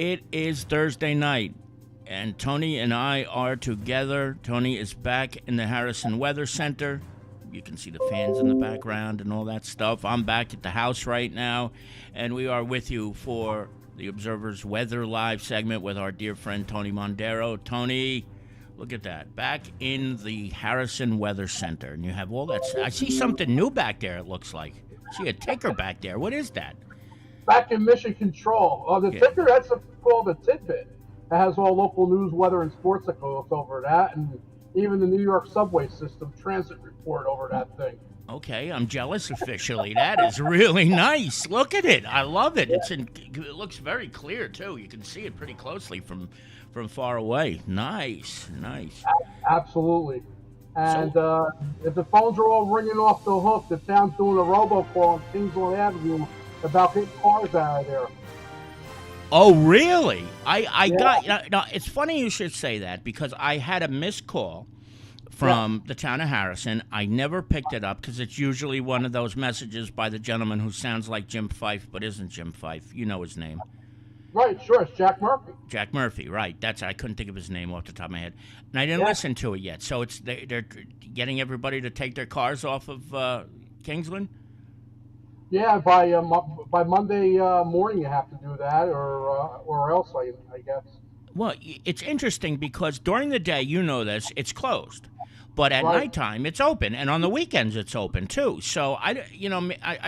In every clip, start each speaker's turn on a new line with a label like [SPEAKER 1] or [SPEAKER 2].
[SPEAKER 1] it is Thursday night, and Tony and I are together. Tony is back in the Harrison Weather Center. You can see the fans in the background and all that stuff. I'm back at the house right now, and we are with you for the Observer's Weather Live segment with our dear friend Tony Mondaro. Tony, look at that. Back in the Harrison Weather Center, and you have all that. I see something new back there, it looks like. I see a ticker back there. What is that?
[SPEAKER 2] Back in Mission Control. The ticker, that's called a tidbit. It has all local news, weather, and sports that goes over that, and even the New York subway system transit report over that thing.
[SPEAKER 1] Okay, I'm jealous officially. That is really nice. Look at it. I love it. It looks very clear, too. You can see it pretty closely from far away. Nice.
[SPEAKER 2] Absolutely. And if the phones are all ringing off the hook, the town's doing a robocall on Kingsland Avenue about getting cars out of there.
[SPEAKER 1] Oh, really? I got... Now, it's funny you should say that because I had a missed call from the town of Harrison. I never picked it up because it's usually one of those messages by the gentleman who sounds like Jim Fife but isn't Jim Fife. You know his name.
[SPEAKER 2] Right, sure. It's Jack Murphy.
[SPEAKER 1] Jack Murphy, right. I couldn't think of his name off the top of my head. And I didn't listen to it yet. So they're getting everybody to take their cars off of Kingsland?
[SPEAKER 2] Yeah, by Monday morning you have to do that, or else I guess.
[SPEAKER 1] Well, it's interesting because during the day, you know this, it's closed. But at nighttime, it's open, and on the weekends, it's open too. So I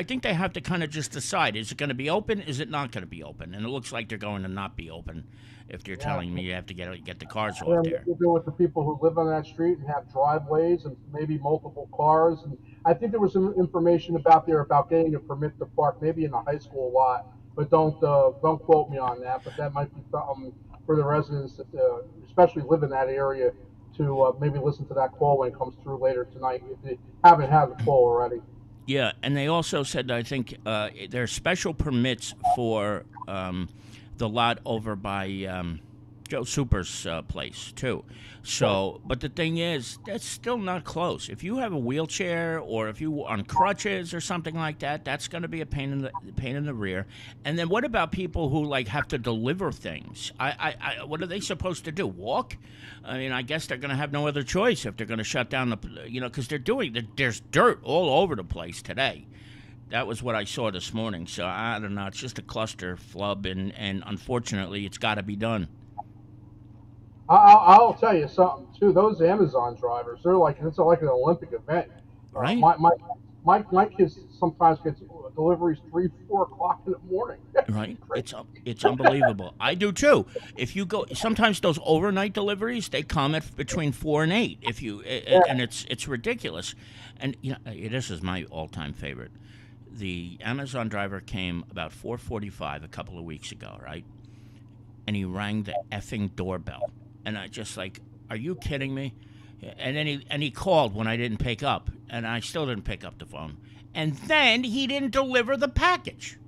[SPEAKER 1] think they have to kind of just decide: is it going to be open? Is it not going to be open? And it looks like they're going to not be open. If you're telling me you have to get the cars off there.
[SPEAKER 2] We'll deal with the people who live on that street and have driveways and maybe multiple cars. And I think there was some information about getting a permit to park, maybe in the high school lot. But don't quote me on that. But that might be something for the residents that especially live in that area to maybe listen to that call when it comes through later tonight if they haven't had the call already.
[SPEAKER 1] Yeah, and they also said, I think, there are special permits for the lot over by Joe Super's place, too. So, but the thing is, that's still not close. If you have a wheelchair or if you on crutches or something like that, that's going to be a pain in the rear. And then what about people who like have to deliver things? What are they supposed to do? Walk? I mean, I guess they're going to have no other choice if they're going to shut down because there's dirt all over the place today. That was what I saw this morning. So I don't know. It's just a cluster flub, and unfortunately, it's got to be done.
[SPEAKER 2] I'll tell you something too. Those Amazon drivers, it's like an Olympic event.
[SPEAKER 1] Right.
[SPEAKER 2] My kids sometimes get deliveries 3-4 o'clock in the morning.
[SPEAKER 1] Right. It's unbelievable. I do too. If you go, sometimes those overnight deliveries they come at between 4 and 8. And it's ridiculous. And this is my all-time favorite. The Amazon driver came about 4:45 a couple of weeks ago, right? And he rang the effing doorbell. And I just like, are you kidding me? And then he called when I didn't pick up, and I still didn't pick up the phone. And then he didn't deliver the package.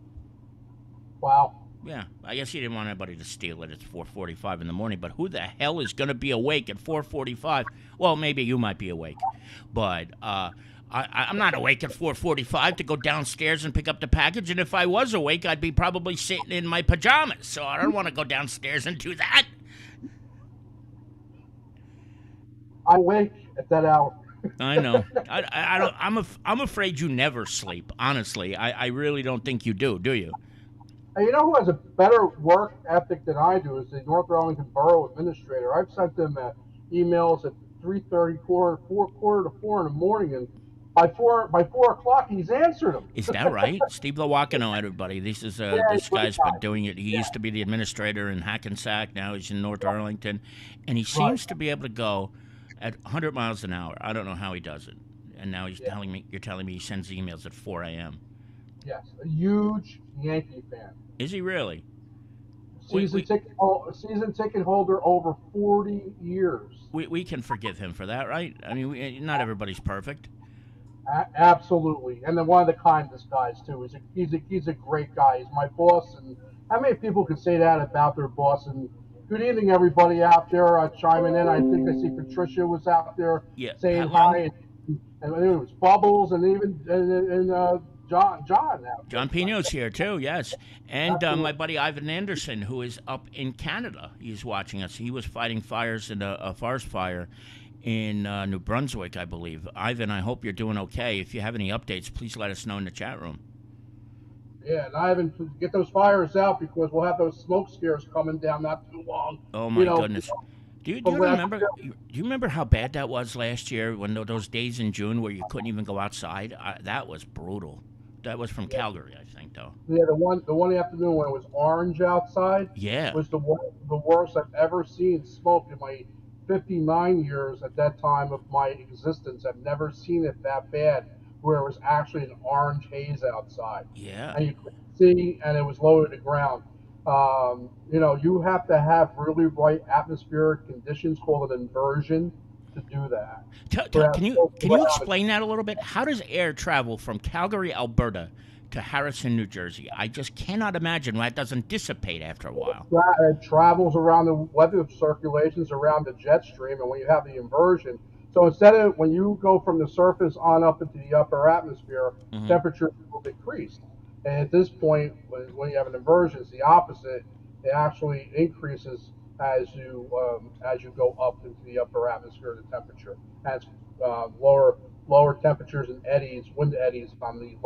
[SPEAKER 2] Wow.
[SPEAKER 1] Yeah, I guess he didn't want anybody to steal it. It's 4:45 in the morning, but who the hell is going to be awake at 4:45? Well, maybe you might be awake, but I'm not awake at 4:45 to go downstairs and pick up the package. And if I was awake, I'd be probably sitting in my pajamas. So I don't want to go downstairs and do that.
[SPEAKER 2] I'm awake at that hour.
[SPEAKER 1] I know. I don't. I'm afraid you never sleep. Honestly, I really don't think you do. Do you?
[SPEAKER 2] And you know who has a better work ethic than I do is the North Arlington Borough Administrator. I've sent them emails at 3:30, quarter to 4 in the morning, and by 4 o'clock he's answered them.
[SPEAKER 1] Is that right? Steve Lowakano, everybody. This guy's been doing it. He used to be the administrator in Hackensack. Now he's in North Arlington, and he seems to be able to go at 100 miles an hour. I don't know how he does it. And now you're telling me he sends emails at 4 a.m.
[SPEAKER 2] Yes, a huge Yankee fan.
[SPEAKER 1] Is he really?
[SPEAKER 2] Season ticket holder over 40 years.
[SPEAKER 1] We can forgive him for that, right? I mean, not everybody's perfect.
[SPEAKER 2] Absolutely, and then one of the kindest guys too. He's a great guy. He's my boss, and how many people can say that about their boss? And good evening, everybody out there chiming in. I think I see Patricia was out there saying hi, and it was Bubbles, and even John
[SPEAKER 1] John
[SPEAKER 2] actually.
[SPEAKER 1] Pino's here too, yes, and my
[SPEAKER 2] Absolutely.
[SPEAKER 1] buddy Ivan Anderson, who is up in Canada. He's watching us. He was fighting fires in a forest fire in New Brunswick, I believe. Ivan, I hope you're doing okay. If you have any updates, please let us know in the chat room.
[SPEAKER 2] Yeah, and I haven't get those fires out because we'll have those smoke scares coming down not too long.
[SPEAKER 1] Oh
[SPEAKER 2] You
[SPEAKER 1] my
[SPEAKER 2] know,
[SPEAKER 1] goodness. Do
[SPEAKER 2] from
[SPEAKER 1] you
[SPEAKER 2] last
[SPEAKER 1] remember?
[SPEAKER 2] year.
[SPEAKER 1] Do you remember how bad that was last year when those days in June where you couldn't even go outside? That was brutal. That was from Calgary, I think, though.
[SPEAKER 2] Yeah, the one afternoon when it was orange outside
[SPEAKER 1] Yeah,
[SPEAKER 2] was the worst I've ever seen smoke in my 59 years at that time of my existence. I've never seen it that bad, where it was actually an orange haze outside,
[SPEAKER 1] yeah.
[SPEAKER 2] and you could see, and it was low to the ground. You have to have really right atmospheric conditions, called an inversion, to do that. For that smoke to
[SPEAKER 1] Can
[SPEAKER 2] go
[SPEAKER 1] you
[SPEAKER 2] out.
[SPEAKER 1] explain that a little bit? How does air travel from Calgary, Alberta, to Harrison, New Jersey? I just cannot imagine why it doesn't dissipate after a while.
[SPEAKER 2] It travels around the weather circulations around the jet stream, and when you have the inversion, so instead of when you go from the surface on up into the upper atmosphere,
[SPEAKER 1] Hmm.
[SPEAKER 2] temperature will decrease. And at this point, when you have an inversion, it's the opposite. It actually increases as you go up into the upper atmosphere. The temperature has lower temperatures and eddies, wind eddies on the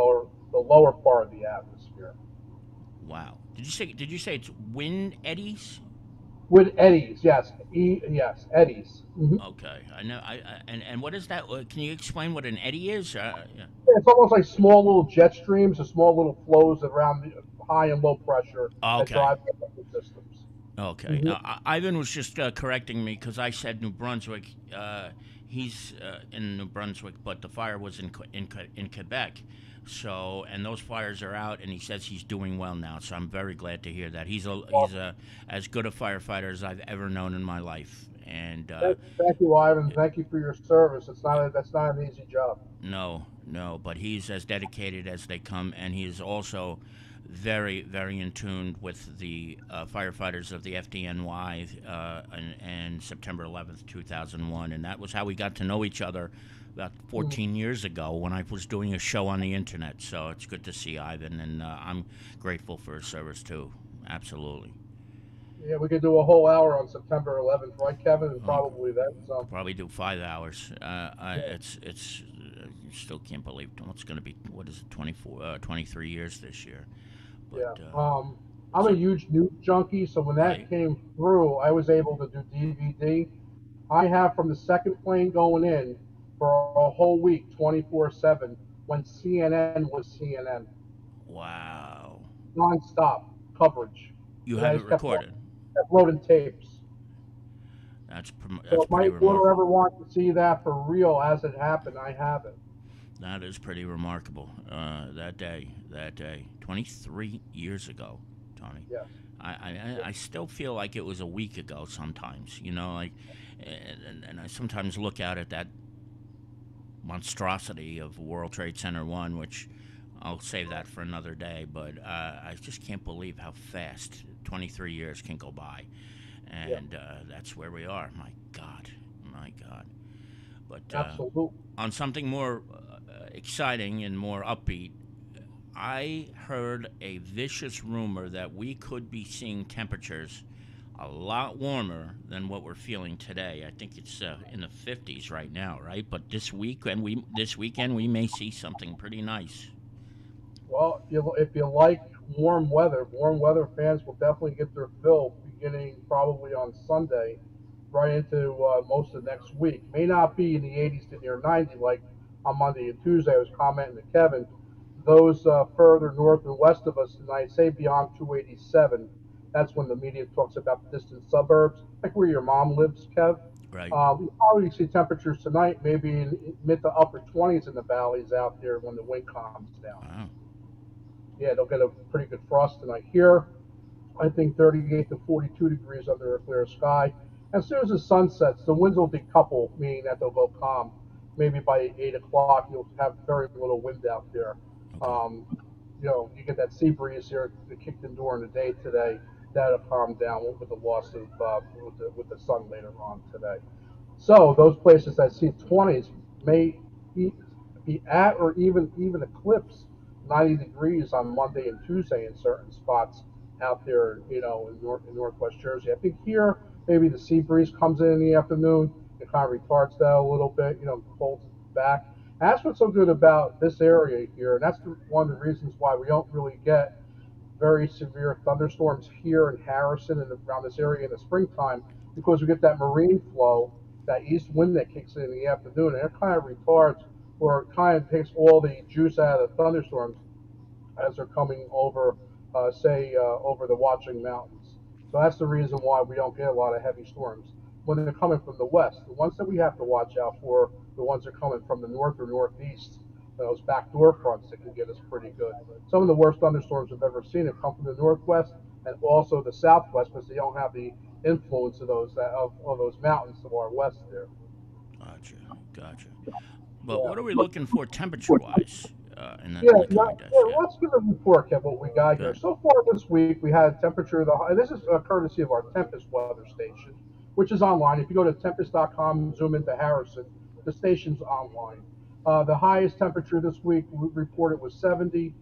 [SPEAKER 2] lower part of the atmosphere.
[SPEAKER 1] Wow. Did you say it's wind eddies?
[SPEAKER 2] With eddies, yes, yes, eddies.
[SPEAKER 1] Okay, I know. And what is that? Can you explain what an eddy is? Yeah.
[SPEAKER 2] Yeah, it's almost like small little jet streams, or small little flows around the high and low pressure that
[SPEAKER 1] Okay.
[SPEAKER 2] drive the systems.
[SPEAKER 1] Okay.
[SPEAKER 2] Hmm.
[SPEAKER 1] Ivan was just correcting me because I said New Brunswick. He's in New Brunswick, but the fire was in Quebec. So, and those fires are out, and he says he's doing well now. So I'm very glad to hear that. He's as good a firefighter as I've ever known in my life. And
[SPEAKER 2] Thank you, Ivan. Thank you for your service. That's not an easy job.
[SPEAKER 1] no, no, but he's as dedicated as they come, and he is also very, very in tune with the firefighters of the FDNY and September 11th, 2001. And that was how we got to know each other about
[SPEAKER 2] Mhm.
[SPEAKER 1] 14 years ago when I was doing a show on the internet. So it's good to see Ivan, and I'm grateful for his service too. Absolutely.
[SPEAKER 2] Yeah, we could do a whole hour on September 11th, right, Kevin? And
[SPEAKER 1] Oh,
[SPEAKER 2] probably that.
[SPEAKER 1] could
[SPEAKER 2] So,
[SPEAKER 1] probably do 5 hours.
[SPEAKER 2] yeah,
[SPEAKER 1] It's you still can't believe what's going to be. What is it? 24, 23 years this year. But
[SPEAKER 2] yeah. I'm a
[SPEAKER 1] so
[SPEAKER 2] huge news junkie, so when
[SPEAKER 1] right.
[SPEAKER 2] that came through, I was able to do DVD. I have from the second plane going in for a whole week, 24/7, when CNN was CNN,
[SPEAKER 1] Wow.
[SPEAKER 2] nonstop coverage,
[SPEAKER 1] You
[SPEAKER 2] and I
[SPEAKER 1] have it
[SPEAKER 2] just
[SPEAKER 1] recorded.
[SPEAKER 2] kept loading tapes. So
[SPEAKER 1] That's
[SPEAKER 2] if my
[SPEAKER 1] pretty
[SPEAKER 2] daughter ever
[SPEAKER 1] remarkable.
[SPEAKER 2] wants to see that for real as it happened, I have it.
[SPEAKER 1] That is pretty remarkable. That day, 23 years ago, Tony.
[SPEAKER 2] Yes.
[SPEAKER 1] I still feel like it was a week ago sometimes, like, and I sometimes look out at that monstrosity of World Trade Center 1, which I'll save that for another day, but I just can't believe how fast 23 years can go by.
[SPEAKER 2] Yeah.
[SPEAKER 1] And that's where we are. My God. My God. But
[SPEAKER 2] Absolutely.
[SPEAKER 1] on something more exciting and more upbeat, I heard a vicious rumor that we could be seeing temperatures a lot warmer than what we're feeling today. I think it's in the 50s right now, right? But this weekend we may see something pretty nice.
[SPEAKER 2] Well, if you like warm weather fans will definitely get their fill beginning probably on Sunday, right into most of next week. May not be in the 80s to near 90 like on Monday and Tuesday. I was commenting to Kevin. Those further north and west of us, and I say beyond 287, that's when the media talks about distant suburbs, like where your mom lives, Kev.
[SPEAKER 1] Right.
[SPEAKER 2] We probably see temperatures tonight, maybe in mid to upper 20s in the valleys out there when the wind calms down.
[SPEAKER 1] Wow.
[SPEAKER 2] Yeah, they'll get a pretty good frost tonight. Here, I think 38 to 42 degrees under a clear sky. As soon as the sun sets, the winds will decouple, meaning that they'll go calm. Maybe by 8 o'clock, you'll have very little wind out there.
[SPEAKER 1] Okay.
[SPEAKER 2] Um, you get that sea breeze here that kicked in during the day today. That'll calm down with the loss of with the sun later on today. So those places that see 20s may be, be at or even eclipse 90 degrees on Monday and Tuesday in certain spots out there, in northwest Jersey. I think here maybe the sea breeze comes in the afternoon. It kind of retards that a little bit, holds it back. And that's what's so good about this area here, and that's one of the reasons why we don't really get very severe thunderstorms here in Harrison and around this area in the springtime because we get that marine flow, that east wind that kicks in the afternoon, and it kind of retards or kind of takes all the juice out of the thunderstorms as they're coming over, over the Watchung Mountains. So that's the reason why we don't get a lot of heavy storms. When they're coming from the west, the ones that we have to watch out for, the ones that are coming from the north or northeast, those backdoor fronts that can get us pretty good. Some of the worst thunderstorms I've ever seen have come from the northwest and also the southwest because they don't have the influence of those mountains to our west there.
[SPEAKER 1] Gotcha, gotcha. But
[SPEAKER 2] Yeah.
[SPEAKER 1] what are we looking for temperature-wise
[SPEAKER 2] Yeah,
[SPEAKER 1] in the coming days?
[SPEAKER 2] yeah,
[SPEAKER 1] Yeah,
[SPEAKER 2] let's give a report of what we got here.
[SPEAKER 1] good.
[SPEAKER 2] So far this week, we had a temperature, and this is a courtesy of our Tempest weather station, which is online. If you go to tempest.com, zoom into Harrison, the station's online. The highest temperature this week we reported was 70.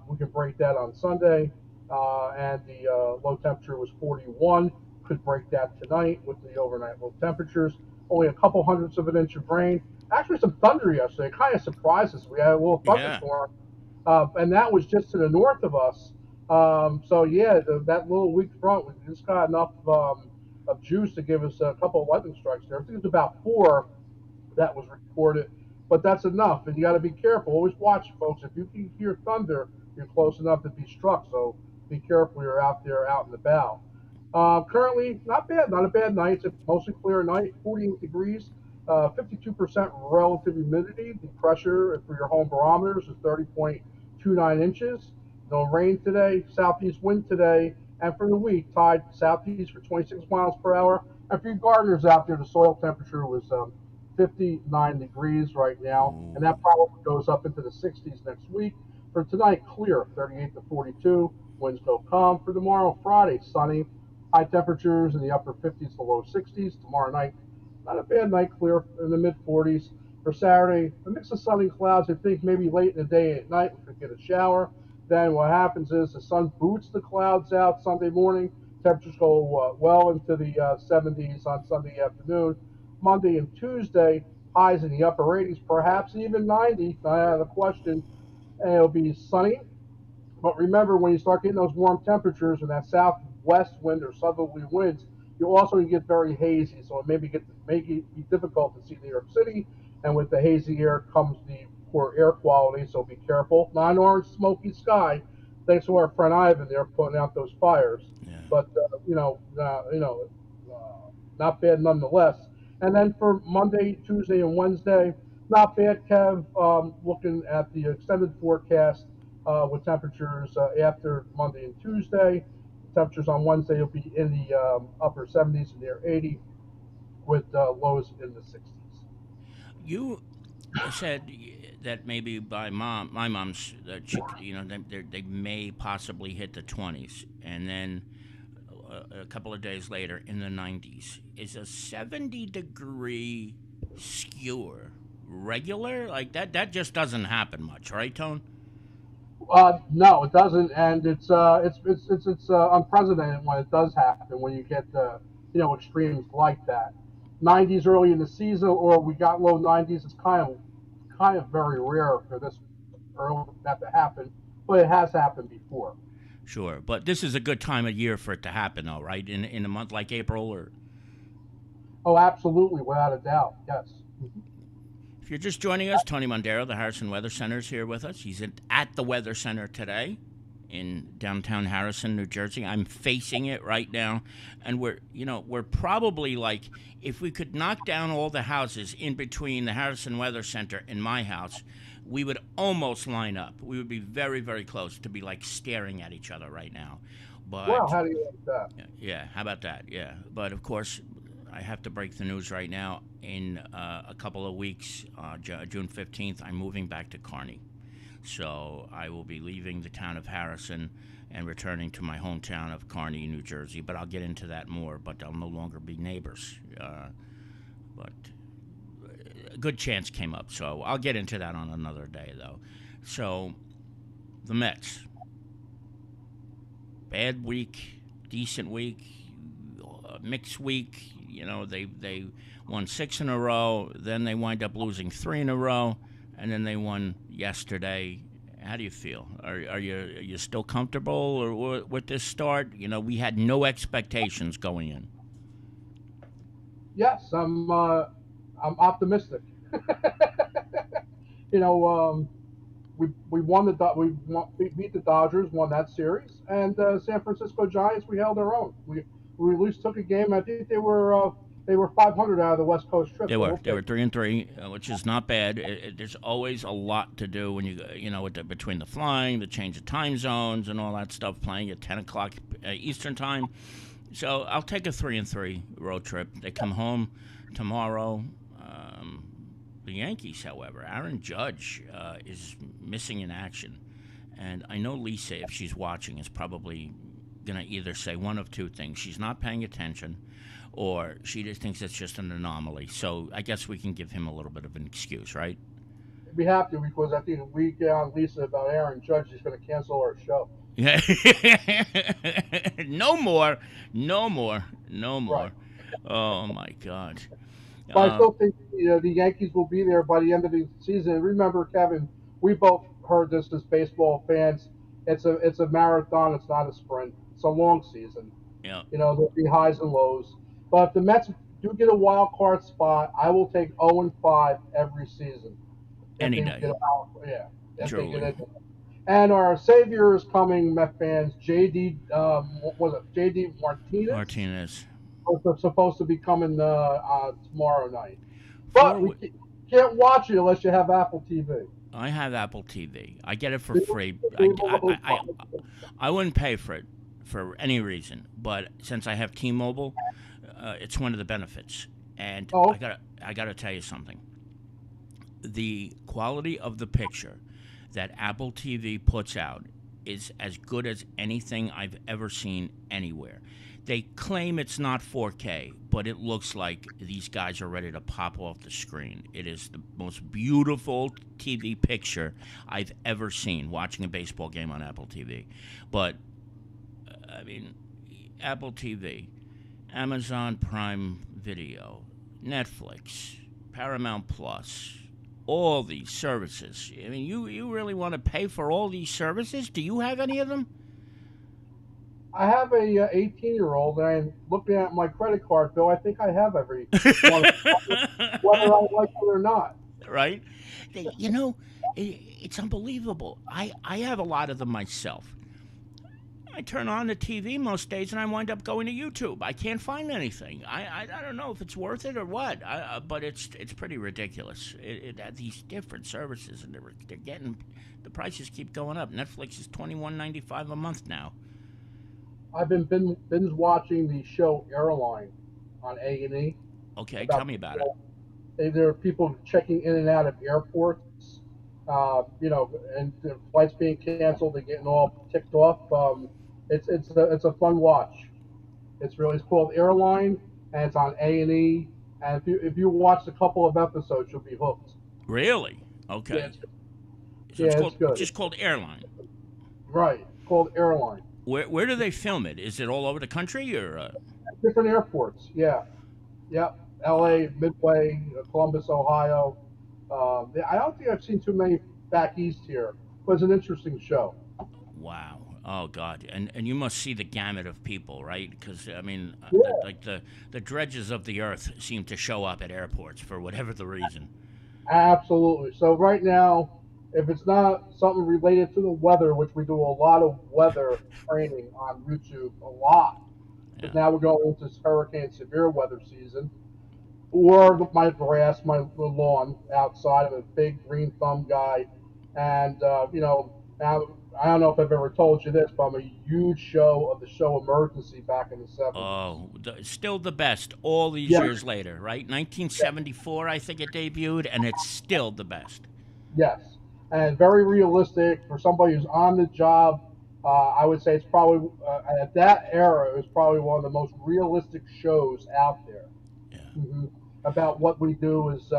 [SPEAKER 2] We can break that on Sunday. And the low temperature was 41. Could break that tonight with the overnight low temperatures. Only a couple hundredths of an inch of rain. Actually, some thunder yesterday. It kind of surprised us. We had a little
[SPEAKER 1] Yeah,
[SPEAKER 2] thunderstorm, and that was just to the north of us. So yeah, that little weak front, we just got enough of juice to give us a couple of lightning strikes there. I think it's about four that was reported, but that's enough. And you got to be careful. Always watch, folks. If you can hear thunder, you're close enough to be struck. So be careful. You're out there, out and about. Currently, not bad. Not a bad night. It's a mostly clear night. 48 degrees. 52% relative humidity. The pressure for your home barometers is 30.29 inches. No rain today. Southeast wind today. And for the week, tide southeast for 26 miles per hour. And for you gardeners out there, the soil temperature was 59 degrees right now, and
[SPEAKER 1] ooh,
[SPEAKER 2] that probably goes up into the 60s next week. For tonight, clear, 38 to 42. Winds go calm. For tomorrow, Friday, sunny. High temperatures in the upper 50s to low 60s. Tomorrow night, not a bad night, clear in the mid 40s. For Saturday, a mix of sunny clouds. I think maybe late in the day and at night we could get a shower. Then what happens is the sun boots the clouds out Sunday morning. Temperatures go well into the 70s on Sunday afternoon. Monday and Tuesday, highs in the upper 80s, perhaps even 90, not out of the question. And it'll be sunny. But remember, when you start getting those warm temperatures and that southwest wind or southerly winds, you also get very hazy. So it may be difficult to see New York City. And with the hazy air comes the poor air quality. So be careful. Non-orange, smoky sky. Thanks to our friend Ivan there putting out those fires.
[SPEAKER 1] yeah.
[SPEAKER 2] But not bad nonetheless. And then for Monday, Tuesday, and Wednesday, not bad, Kev. Looking at the extended forecast with temperatures after Monday and Tuesday. Temperatures on Wednesday will be in the upper 70s and near 80, with lows in the 60s.
[SPEAKER 1] You said that maybe by my mom's that they may possibly hit the 20s, and then a couple of days later in the 90s. Is a 70-degree skewer regular? Like that just doesn't happen much, right, Tone?
[SPEAKER 2] No, it doesn't, and it's unprecedented when it does happen. When you get extremes like that, 90s early in the season, or we got low 90s. It's kind of very rare for this early that to happen, but it has happened before.
[SPEAKER 1] Sure, but this is a good time of year for it to happen, though, right? In a month like April, or
[SPEAKER 2] Oh, absolutely, without a doubt, yes.
[SPEAKER 1] if you're just joining us, Tony Mondaro, the Harrison Weather Center, is here with us. He's at the Weather Center today in downtown Harrison, New Jersey. I'm facing it right now, and we're probably like, if we could knock down all the houses in between the Harrison Weather Center and my house, we would almost line up. We would be very, very close to be like staring at each other right now.
[SPEAKER 2] Well,
[SPEAKER 1] But
[SPEAKER 2] how do you like that?
[SPEAKER 1] yeah, how about that? Yeah, but of course, I have to break the news right now. In a couple of weeks, June 15th, I'm moving back to Kearney. So I will be leaving the town of Harrison and returning to my hometown of Kearney, New Jersey. But I'll get into that more. But they'll no longer be neighbors. But a good chance came up, so I'll get into that on another day, though. So The Mets. Bad week, decent week, mixed week. You know, they won six in a row. Then they wind up losing three in a row, and then they won yesterday. How do you feel? Are you still comfortable or with this start? You know, we had no expectations going in.
[SPEAKER 2] Yes, I'm optimistic. you know, we won beat the Dodgers, won that series, and San Francisco Giants we held our own. We at least took a game. I think they were 500 out of the West Coast trip,
[SPEAKER 1] They
[SPEAKER 2] so
[SPEAKER 1] were
[SPEAKER 2] we'll
[SPEAKER 1] they
[SPEAKER 2] take
[SPEAKER 1] were 3-3, which is not bad. There's always a lot to do when you know between the flying, the change of time zones, and all that stuff. Playing at 10 o'clock Eastern time, so I'll take a 3-3 road trip. They come home tomorrow. Um, the Yankees, however, Aaron Judge is missing in action, and I know Lisa, if she's watching, is probably gonna either say one of two things: she's not paying attention, or she just thinks it's just an anomaly. So I guess we can give him a little bit of an excuse, right?
[SPEAKER 2] we have to because I think if we get on Lisa about Aaron Judge, she's going to cancel our show.
[SPEAKER 1] Yeah. No more, no more, no
[SPEAKER 2] Right.
[SPEAKER 1] more. Oh my God.
[SPEAKER 2] But I
[SPEAKER 1] Um,
[SPEAKER 2] still think the Yankees will be there by the end of the season. Remember, Kevin, we both heard this as baseball fans. It's a marathon. It's not a sprint. It's a long season.
[SPEAKER 1] yeah.
[SPEAKER 2] There'll be highs and lows. But if the Mets do get a wild card spot, I will take 0-5 every season if
[SPEAKER 1] Any
[SPEAKER 2] they
[SPEAKER 1] day,
[SPEAKER 2] get a wild. Yeah, if they get
[SPEAKER 1] truly.
[SPEAKER 2] it. And our savior is coming, Met fans. JD, what was it? JD Martinez
[SPEAKER 1] Martinez.
[SPEAKER 2] was supposed to be coming tomorrow night, but
[SPEAKER 1] For
[SPEAKER 2] can't watch it unless you have Apple TV.
[SPEAKER 1] I have Apple TV. I get it for
[SPEAKER 2] Leave
[SPEAKER 1] free.
[SPEAKER 2] leave a little
[SPEAKER 1] I wouldn't pay for it for any reason, but since I have T-Mobile, it's one of the benefits. And
[SPEAKER 2] Oh,
[SPEAKER 1] I gotta tell you something. The quality of the picture that Apple TV puts out is as good as anything I've ever seen anywhere. They claim it's not 4K, but it looks like these guys are ready to pop off the screen. It is the most beautiful TV picture I've ever seen watching a baseball game on Apple TV. But, I mean, Apple TV, Amazon Prime Video, Netflix, Paramount Plus, all these services. I mean, you really want to pay for all these services? Do you have any of them?
[SPEAKER 2] I have a 18-year-old, and I'm looking at my credit card bill. I think I have every one, whether I like it or not.
[SPEAKER 1] Right? You know, it's unbelievable. I have a lot of them myself. I turn on the TV most days and I wind up going to YouTube. I can't find anything. I don't know if it's worth it or what, but it's pretty ridiculous. These different services and they're getting the prices keep going up. Netflix is $21.95 a month now.
[SPEAKER 2] I've been binge watching the show Airline on A&E
[SPEAKER 1] Okay, tell
[SPEAKER 2] about
[SPEAKER 1] me about it.
[SPEAKER 2] there are people checking in and out of airports, and the flights being canceled. They're getting all ticked off. It's a fun watch. It's called Airline, and it's on A&E. And if you watch a couple of episodes, you'll be hooked.
[SPEAKER 1] Really?
[SPEAKER 2] Yeah,
[SPEAKER 1] Okay. So
[SPEAKER 2] yeah, it's
[SPEAKER 1] it's
[SPEAKER 2] good.
[SPEAKER 1] just called Airline.
[SPEAKER 2] Right, it's called Airline.
[SPEAKER 1] Where do they film it? Is it all over the country or?
[SPEAKER 2] Different airports. Yeah, yep.
[SPEAKER 1] Uh,
[SPEAKER 2] L.A., Midway, Columbus, Ohio. I don't think I've seen too many back east here, but it's an interesting show.
[SPEAKER 1] Wow. Oh God. And you must see the gamut of people, right? Because I mean,
[SPEAKER 2] Yeah,
[SPEAKER 1] like the dredges of the earth seem to show up at airports for whatever the reason.
[SPEAKER 2] absolutely. So right now, if it's not something related to the weather, which we do a lot of weather training on YouTube, a lot, because
[SPEAKER 1] Yeah.
[SPEAKER 2] now we're going into hurricane severe weather season, or my grass, my lawn outside. I'm a big green thumb guy, and now I don't know if I've ever told you this, but I'm a huge show of the show Emergency back in the '70s.
[SPEAKER 1] Oh, still the best all these
[SPEAKER 2] Yes,
[SPEAKER 1] years later, right? 1974, I think it debuted, and it's still the best.
[SPEAKER 2] yes, and very realistic for somebody who's on the job. I would say it's probably at that era it was probably one of the most realistic shows out there.
[SPEAKER 1] Yeah.
[SPEAKER 2] hmm About what we do as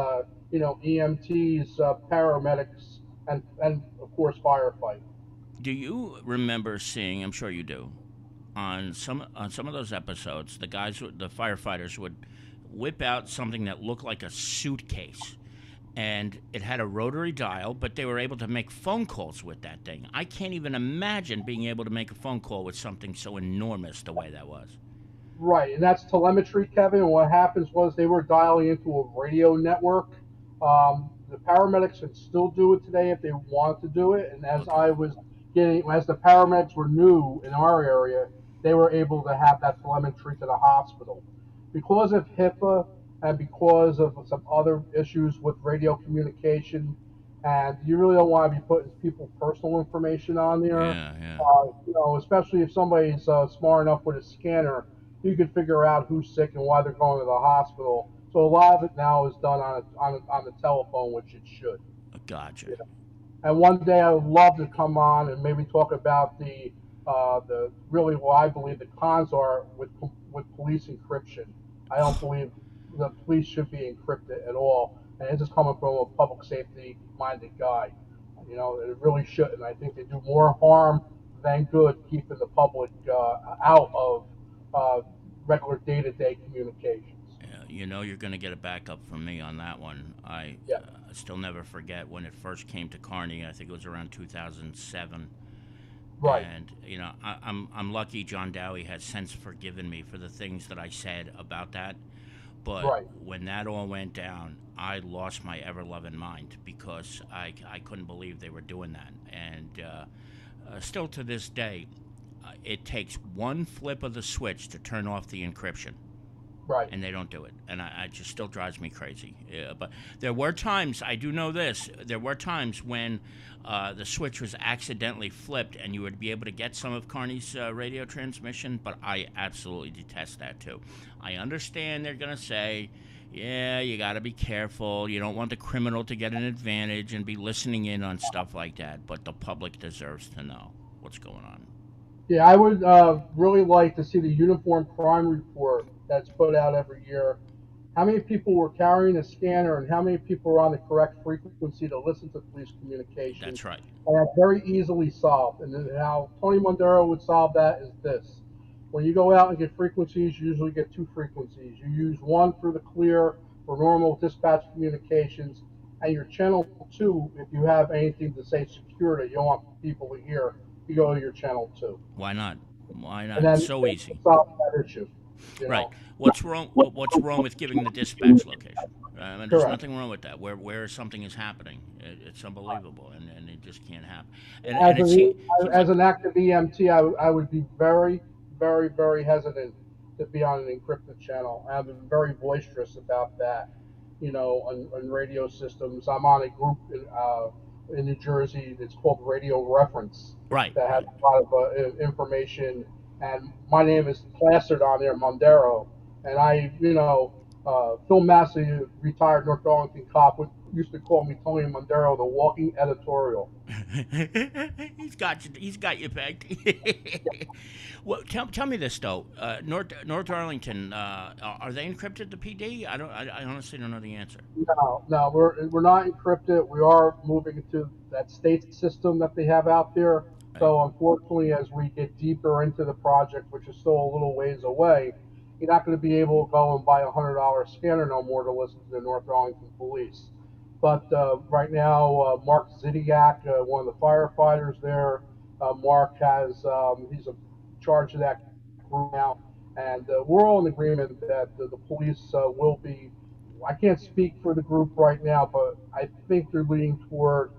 [SPEAKER 2] EMTs, paramedics, and of course firefight.
[SPEAKER 1] Do you remember seeing? I'm sure you do. On some of those episodes, the firefighters would whip out something that looked like a suitcase, and it had a rotary dial, but they were able to make phone calls with that thing. I can't even imagine being able to make a phone call with something so enormous the way that was.
[SPEAKER 2] Right, and that's telemetry, Kevin. And what happens was they were dialing into a radio network. The paramedics can still do it today if they wanted to do it. And as
[SPEAKER 1] Okay.
[SPEAKER 2] I was as the paramedics were new in our area, they were able to have that telemetry to the hospital. Because of HIPAA and because of some other issues with radio communication, and you really don't want to be putting people's personal information on there.
[SPEAKER 1] Yeah, yeah.
[SPEAKER 2] Especially if somebody's smart enough with a scanner, you can figure out who's sick and why they're going to the hospital. So a lot of it now is done on the telephone, which it should.
[SPEAKER 1] Gotcha.
[SPEAKER 2] You know. And one day I would love to come on and maybe talk about the really what I believe the cons are with police encryption. I don't believe the police should be encrypted at all, and this is coming from a public safety minded guy. It really shouldn't. I think they do more harm than good keeping the public out of uh, regular day to day communications.
[SPEAKER 1] Yeah, you know you're going to get a backup from me on that one. I
[SPEAKER 2] Yeah,
[SPEAKER 1] still never forget when it first came to Kearney. I think it was around 2007.
[SPEAKER 2] right,
[SPEAKER 1] And I'm lucky John Dowie has since forgiven me for the things that I said about that. But
[SPEAKER 2] right.
[SPEAKER 1] when that all went down, I lost my ever loving mind because I couldn't believe they were doing that. And still to this day, it takes one flip of the switch to turn off the encryption,
[SPEAKER 2] Right.
[SPEAKER 1] and they don't do it, and I just still drives me crazy. But there were times, I do know this, there were times when the switch was accidentally flipped, and you would be able to get some of Carney's radio transmission. But I absolutely detest that too. I understand they're gonna say, yeah, you got to be careful. You don't want the criminal to get an advantage and be listening in on stuff like that. But the public deserves to know what's going on.
[SPEAKER 2] Yeah, I would really like to see the uniform crime report that's put out every year. How many people were carrying a scanner and how many people were on the correct frequency to listen to police communication?
[SPEAKER 1] That's right.
[SPEAKER 2] And that's very easily solved. And then how Tony Mondaro would solve that is this. When you go out and get frequencies, you usually get two frequencies. You use one through the clear for normal dispatch communications, and your channel two, if you have anything to say security, you don't want people to hear, you go to your channel two.
[SPEAKER 1] Why not? Why
[SPEAKER 2] And
[SPEAKER 1] not? It's
[SPEAKER 2] then
[SPEAKER 1] so
[SPEAKER 2] it
[SPEAKER 1] easy.
[SPEAKER 2] solves that issue. You
[SPEAKER 1] Right.
[SPEAKER 2] know,
[SPEAKER 1] What's wrong? What's wrong with giving the dispatch location? I mean, there's
[SPEAKER 2] correct.
[SPEAKER 1] nothing wrong with that. Where something is happening, it's unbelievable, and it just can't happen. And
[SPEAKER 2] As
[SPEAKER 1] it
[SPEAKER 2] an
[SPEAKER 1] seems like
[SPEAKER 2] as an active EMT, I would be very, very, very hesitant to be on an encrypted channel. I've been very boisterous about that. On radio systems. I'm on a group in New Jersey that's called Radio Reference
[SPEAKER 1] right,
[SPEAKER 2] that has
[SPEAKER 1] right.
[SPEAKER 2] a lot of information, and my name is plastered on there, Mondaro, and Phil Massey, retired North Darlington cop, used to call me Tony Mondaro, the walking editorial.
[SPEAKER 1] He's got you pegged. Well, tell me this though. North Arlington, are they encrypted? The PD? I honestly don't know the answer.
[SPEAKER 2] No, no, we're not encrypted. We are moving to that state system that they have out there.
[SPEAKER 1] Right.
[SPEAKER 2] So unfortunately, as we get deeper into the project, which is still a little ways away, you're not going to be able to go and buy $100 scanner no more to listen to the North Arlington Police. But right now, Mark Zidiak, one of the firefighters there, Mark he's in charge of that group now, and we're all in agreement that the police will be. I can't speak for the group right now, but I think they're leaning toward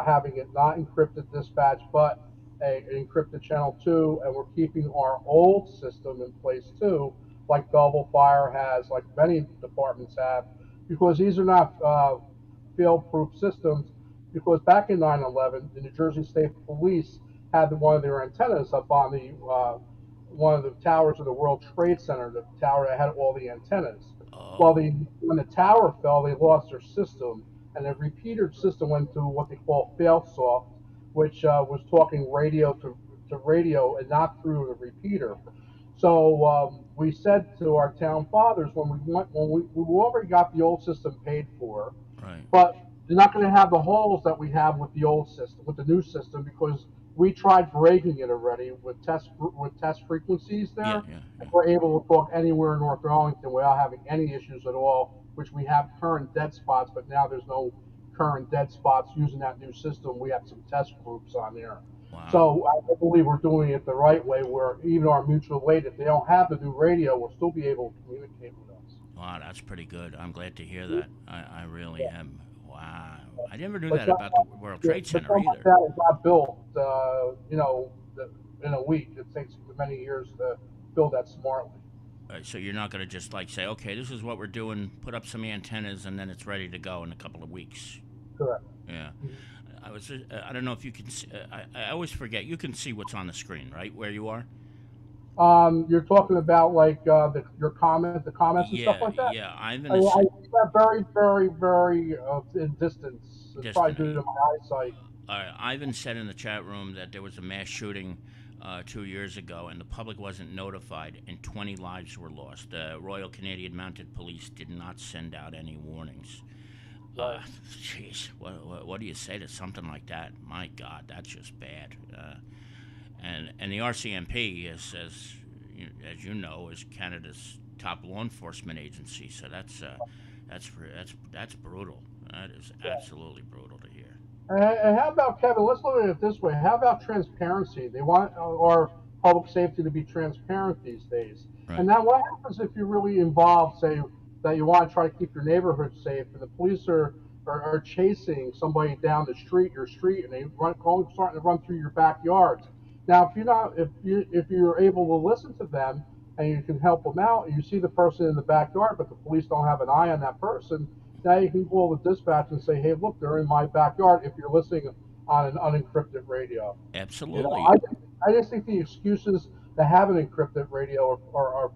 [SPEAKER 2] having it not encrypted dispatch, but an encrypted channel two, and we're keeping our old system in place too, like Belleville Fire has, like many departments have, because these are not fail-proof systems. Because back in 9/11, the New Jersey State Police had one of their antennas up on the one of the towers of the World Trade Center, the tower that had all the antennas. Well,
[SPEAKER 1] Oh,
[SPEAKER 2] when the tower fell, they lost their system, and the repeater system went to what they call fail-soft, which was talking radio to radio and not through the repeater. So we said to our town fathers when we already got the old system paid for,
[SPEAKER 1] right.
[SPEAKER 2] but they're not going to have the holes that we have with the old system, with the new system, because we tried breaking it already with test frequencies
[SPEAKER 1] Yeah,
[SPEAKER 2] there,
[SPEAKER 1] yeah, yeah.
[SPEAKER 2] and we're able to talk anywhere in North Arlington without having any issues at all. Which we have current dead spots, but now there's no current dead spots using that new system. We have some test groups on there.
[SPEAKER 1] Wow.
[SPEAKER 2] So I believe we're doing it the right way, where even our mutual aid, if they don't have the new radio, will still be able to communicate with us.
[SPEAKER 1] Wow, that's pretty good. I'm glad to hear that. I really am. Wow. I never knew
[SPEAKER 2] But
[SPEAKER 1] that about the World
[SPEAKER 2] yeah,
[SPEAKER 1] Trade
[SPEAKER 2] but
[SPEAKER 1] Center
[SPEAKER 2] something like
[SPEAKER 1] either.
[SPEAKER 2] that is not built, in a week. It takes many years to build that smartly.
[SPEAKER 1] So you're not going to just like say, okay, this is what we're doing, put up some antennas, and then it's ready to go in a couple of weeks.
[SPEAKER 2] Correct.
[SPEAKER 1] Yeah. I don't know if you can. I always forget. You can see what's on the screen, right, where you are.
[SPEAKER 2] You're talking about like the comments and stuff
[SPEAKER 1] Yeah,
[SPEAKER 2] like that.
[SPEAKER 1] yeah. Ivan
[SPEAKER 2] I,
[SPEAKER 1] is
[SPEAKER 2] I see that very, very, very in distance. It's probably
[SPEAKER 1] distant.
[SPEAKER 2] due to my eyesight.
[SPEAKER 1] Ivan said in the chat room that there was a mass shooting 2 years ago, and the public wasn't notified, and 20 lives were lost. The Royal Canadian Mounted Police did not send out any warnings.
[SPEAKER 2] Right.
[SPEAKER 1] Jeez, what do you say to something like that? My God, that's just bad. And the RCMP is, as you know, is Canada's top law enforcement agency. So that's brutal. That is absolutely brutal to hear.
[SPEAKER 2] And how about Kevin? Let's look at it this way. How about transparency? They want our public safety to be transparent these days.
[SPEAKER 1] Right.
[SPEAKER 2] And now, what happens if you're really involved? Say that you want to try to keep your neighborhood safe, and the police are chasing somebody down your street, and they starting to run through your backyards. Now, if you're able to listen to them and you can help them out, and you see the person in the backyard, but the police don't have an eye on that person, now you can call the dispatch and say, "Hey, look, they're in my backyard." If you're listening on an unencrypted radio,
[SPEAKER 1] Absolutely.
[SPEAKER 2] I just think the excuses to have an encrypted radio are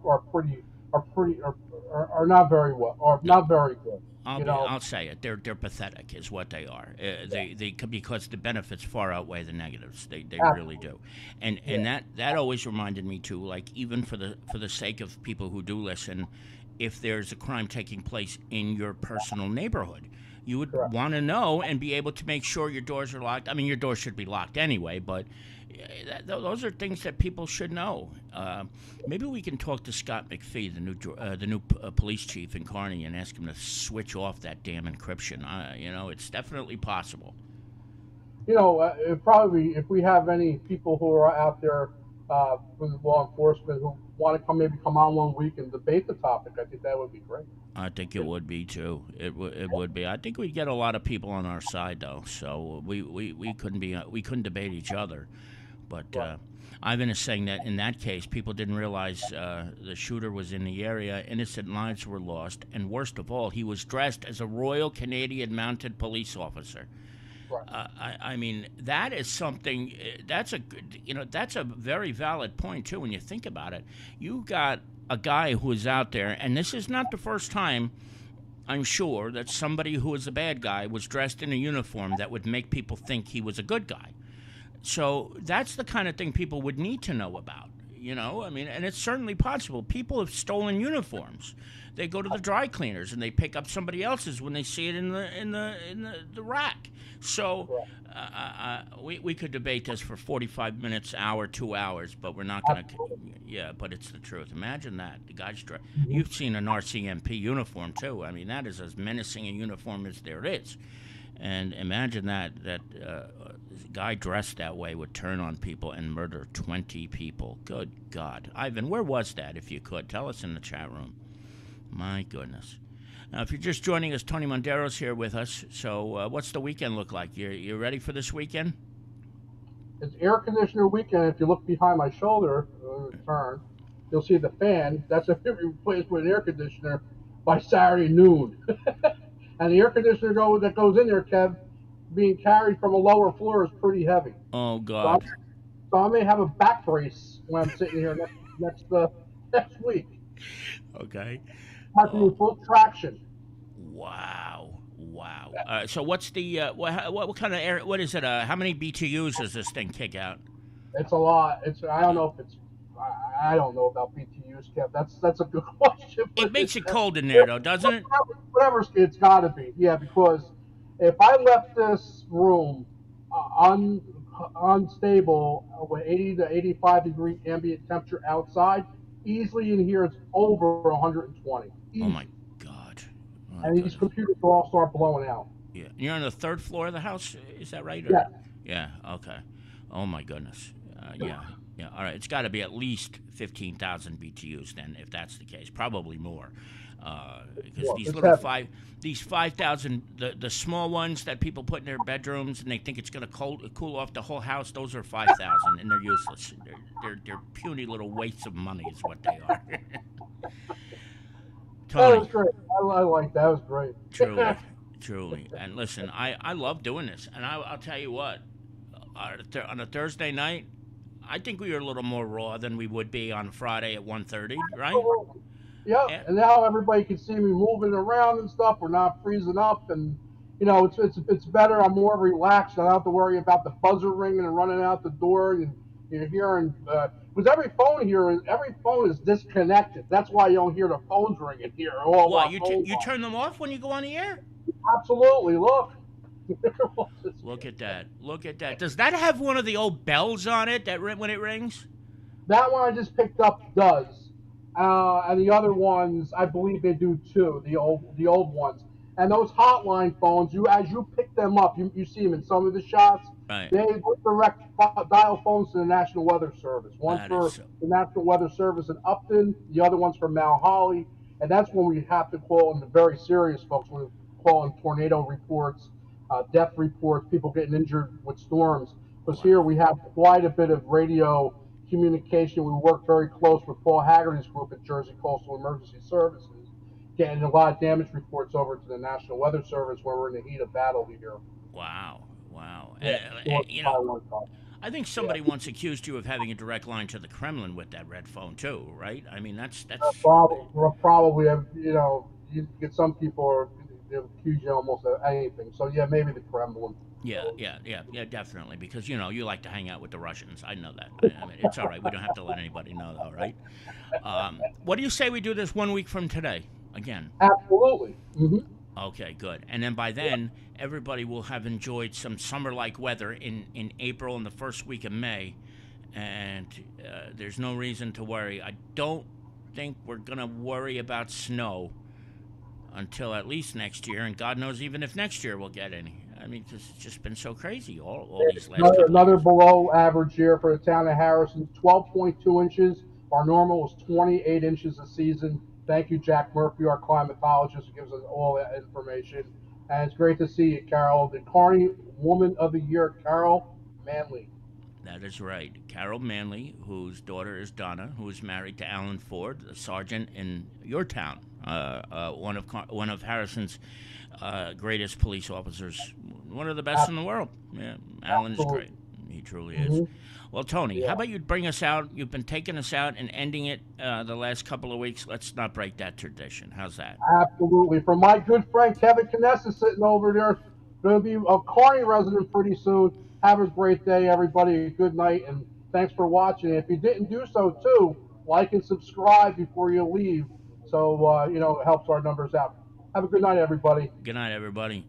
[SPEAKER 2] not very well, or
[SPEAKER 1] No,
[SPEAKER 2] not very good. You know,
[SPEAKER 1] I'll say it. They're pathetic, is what they are. They because the benefits far outweigh the negatives. They really
[SPEAKER 2] absolutely,
[SPEAKER 1] do, and
[SPEAKER 2] yeah,
[SPEAKER 1] that always reminded me too. Like even for the sake of people who do listen, if there's a crime taking place in your personal neighborhood, you would
[SPEAKER 2] correct.
[SPEAKER 1] want to know and be able to make sure your doors are locked. I mean, your doors should be locked anyway, but those are things that people should know. Maybe we can talk to Scott McPhee, the new police chief in Kearney, and ask him to switch off that damn encryption. It's definitely possible.
[SPEAKER 2] Probably if we have any people who are out there from law enforcement who want to come on one week and debate the topic, I think that would be great.
[SPEAKER 1] I think it would be too. It would be. I think we'd get a lot of people on our side though, so we couldn't debate each other. But
[SPEAKER 2] Right.
[SPEAKER 1] Ivan is saying that in that case, people didn't realize the shooter was in the area. Innocent lives were lost, and worst of all, he was dressed as a Royal Canadian Mounted Police officer.
[SPEAKER 2] Right.
[SPEAKER 1] I mean, that is something. That's that's a very valid point too. When you think about it, you got a guy who is out there, and this is not the first time. I'm sure that somebody who was a bad guy was dressed in a uniform that would make people think he was a good guy. So that's the kind of thing people would need to know about. I mean, and it's certainly possible. People have stolen uniforms. They go to the dry cleaners and they pick up somebody else's when they see it in the rack. So
[SPEAKER 2] Right.
[SPEAKER 1] we could debate this for 45 minutes, hour, 2 hours, but we're not going to.
[SPEAKER 2] Absolutely.
[SPEAKER 1] Yeah, but it's the truth. Imagine that the guy's dressed.
[SPEAKER 2] Mhm.
[SPEAKER 1] You've seen an RCMP uniform too. I mean, that is as menacing a uniform as there is. And imagine that guy dressed that way would turn on people and murder 20 people. Good God. Ivan, where was that, if you could? Tell us in the chat room. My goodness. Now, if you're just joining us, Tony Mondaro's here with us. So what's the weekend look like? You ready for this weekend?
[SPEAKER 2] It's air conditioner weekend. If you look behind my shoulder, turn, you'll see the fan. That's a replaced with an air conditioner by Saturday noon. And the air conditioner that goes in there, Kev, being carried from a lower floor is pretty heavy.
[SPEAKER 1] Oh,
[SPEAKER 2] So, I,
[SPEAKER 1] God.
[SPEAKER 2] so I may have a back brace when I'm sitting here next week.
[SPEAKER 1] Okay.
[SPEAKER 2] Have to
[SPEAKER 1] Oh,
[SPEAKER 2] do full traction.
[SPEAKER 1] wow. Wow. So what's the, what kind of air, what is it? How many BTUs does this thing kick out?
[SPEAKER 2] It's a lot. I don't know if it's. I don't know about BTUs, Kev. That's a good question.
[SPEAKER 1] It
[SPEAKER 2] But
[SPEAKER 1] makes it cold in there, though, doesn't it?
[SPEAKER 2] whatever it's got to be. Yeah, because if I left this room unstable with 80 to 85-degree ambient temperature outside. Easily in here, it's over 120.
[SPEAKER 1] Oh my
[SPEAKER 2] Easy.
[SPEAKER 1] God. Oh
[SPEAKER 2] And these
[SPEAKER 1] goodness.
[SPEAKER 2] computers will all start blowing out.
[SPEAKER 1] Yeah. You're on the third floor of the house, is that right? Or
[SPEAKER 2] Yes.
[SPEAKER 1] yeah. Okay. Oh my goodness. Yeah. Yeah. All right. It's got to be at least 15,000 BTUs then, if that's the case. Probably more, because
[SPEAKER 2] Well,
[SPEAKER 1] these
[SPEAKER 2] it's
[SPEAKER 1] little
[SPEAKER 2] heavy.
[SPEAKER 1] five, these 5,000, the small ones that people put in their bedrooms and they think it's going to cool off the whole house. Those are 5,000 and they're useless. They're puny little wastes of money, is what they are.
[SPEAKER 2] That was
[SPEAKER 1] Tony,
[SPEAKER 2] great. I like that. That was great.
[SPEAKER 1] truly, truly. And listen, I love doing this. And I'll tell you what, on a Thursday night, I think we were a little more raw than we would be on Friday at 1:30, right?
[SPEAKER 2] Absolutely. Yep.
[SPEAKER 1] And,
[SPEAKER 2] And now everybody can see me moving around and stuff. We're not freezing up, and it's better. I'm more relaxed. I don't have to worry about the buzzer ringing and running out the door. And you're hearing because every phone is disconnected. That's why you don't hear the phones ringing here. All
[SPEAKER 1] what,
[SPEAKER 2] our phones
[SPEAKER 1] you turn them off when you go on the air?
[SPEAKER 2] are. Absolutely. Look.
[SPEAKER 1] Look at that. Look at that. Does that have one of the old bells on it that when it rings?
[SPEAKER 2] That one I just picked up does, and the other ones I believe they do too. The old ones, and those hotline phones. As you pick them up, you see them in some of the shots.
[SPEAKER 1] Right.
[SPEAKER 2] They direct dial phones to the National Weather Service. One's
[SPEAKER 1] That is
[SPEAKER 2] for
[SPEAKER 1] so.
[SPEAKER 2] the National Weather Service in Upton. The other one's for Mount Holly, and that's when we have to call in the very serious folks. When we call in tornado reports, death reports, people getting injured with storms. Because here
[SPEAKER 1] Wow.
[SPEAKER 2] we have quite a bit of radio communication. We work very close with Paul Haggerty's group at Jersey Coastal Emergency Services, getting a lot of damage reports over to the National Weather Service when we're in the heat of battle here.
[SPEAKER 1] Wow. Wow.
[SPEAKER 2] Yeah,
[SPEAKER 1] I think
[SPEAKER 2] yeah.
[SPEAKER 1] somebody once accused you of having a direct line to the Kremlin with that red phone too, right? I mean, that's
[SPEAKER 2] Probably have you get some people are they accuse you almost of anything. So yeah, maybe the Kremlin.
[SPEAKER 1] yeah, yeah, yeah, yeah, definitely. Because you like to hang out with the Russians. I know that. I mean, it's all right. We don't have to let anybody know, though, right? What do you say we do this 1 week from today again?
[SPEAKER 2] Absolutely.
[SPEAKER 1] Okay, good. And then by then, everybody will have enjoyed some summer-like weather in April and the first week of May, and there's no reason to worry. I don't think we're gonna worry about snow until at least next year, and God knows even if next year we'll get any. I mean, it's just been so crazy all these last couple of
[SPEAKER 2] Another
[SPEAKER 1] years.
[SPEAKER 2] below average year for the town of Harrison, 12.2 inches. Our normal is 28 inches a season. Thank you, Jack Murphy, our climatologist, who gives us all that information. And it's great to see you, Carol. The Carney Woman of the Year, Carol Manley.
[SPEAKER 1] That is right. Carol Manley, whose daughter is Donna, who is married to Alan Ford, a sergeant in your town, one of Harrison's greatest police officers, one of the best in the world. Yeah, Alan is
[SPEAKER 2] Absolutely.
[SPEAKER 1] great. He truly is.
[SPEAKER 2] Hmm.
[SPEAKER 1] Well, Tony, how
[SPEAKER 2] Yeah.
[SPEAKER 1] about you bring us out? You've been taking us out and ending it the last couple of weeks. Let's not break that tradition. How's that?
[SPEAKER 2] Absolutely. From my good friend Kevin Canessa sitting over there, going to be a Kearney resident pretty soon. Have a great day, everybody. Good night, and thanks for watching. If you didn't do so, too, like and subscribe before you leave, so it helps our numbers out. Have a good night, everybody.
[SPEAKER 1] Good night, everybody.